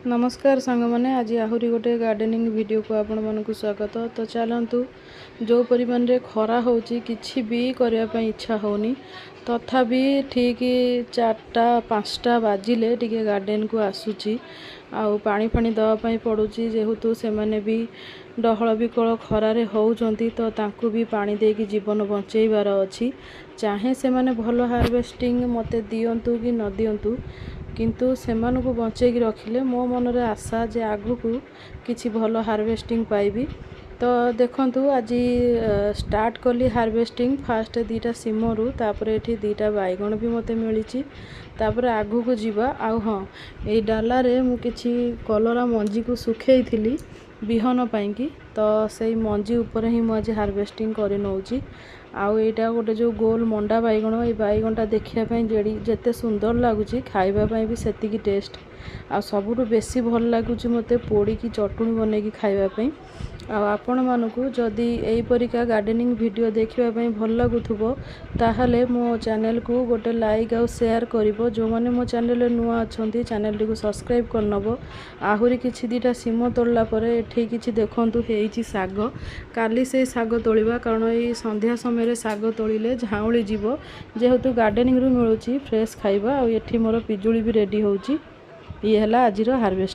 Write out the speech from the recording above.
नमस्कार सांग मैंने आज आहरी गोटे गार्डनिंग वीडियो को आपण मानक स्वागत। तो चलतु जो परिमाण रे खरा होची किछि भी करने इच्छा होनी तथापि ठीक 4टा 5टा बाजिले टिके गार्डन को आसूची आउ पानी फाणी दवापाई पड़ुची जेहेतु से माने भी डहल विकल खरारे होउचंती तो तांकु भी पानी देकी जीवन बंचेबार अछि। चाहे से माने भलो हार्वेस्टिंग मते दियंतु कि न दियंतु किंतु सेमान को बंचे की रखिले मो मन रे आशा जे आगु को किछि भलो हार्वेस्टिंग पाइबी। तो देखंतु आज स्टार्ट कली हार्वेस्टिंग फास्ट 2टा सिमरु तापर एठी 2टा बैगण भी मते मिलिछि तापर आगु को जीवा आउ हाँ ए डाला रे मु किछि कलरा मंजी को सुखेई थिली बिहन पाइंकी तो सेई मंजी ऊपर ही मु आज हार्वेस्टिंग करि नउची। आउ एटा गोटे जो गोल मंडा बैगण ए बैगणटा देखिया पई जेडी जेते सुंदर लागुची खाइबा पई भी सेतिकी टेस्ट आ सबुठु बेसी भल लागुची मते पोड़ी की चटुनी बने की खाइबा पई। आ आपण मानकु जदी एई परिका गार्डनिंग वीडियो देखिबा पई भल लागुथुबो ताहाले मो चैनल को गोटे लाइक आ शेयर करिवो। जो माने मो चैनल रे नुआ अछंती चैनल को सब्सक्राइब करनबो। आहुरी किछि 2टा सिम तोड़ला परे एठी किछि देखंतु हेइछि साग काली से साग तोड़िबा कारण एई संध्या समय रे साग तोड़िले झाउली जीवो जेहेतु गार्डनिंग रु मिलुची फ्रेश खाइबा। आ एठी मोर पिजुली भी रेडी होउची। ये हला आजिरो हार्वेस्ट।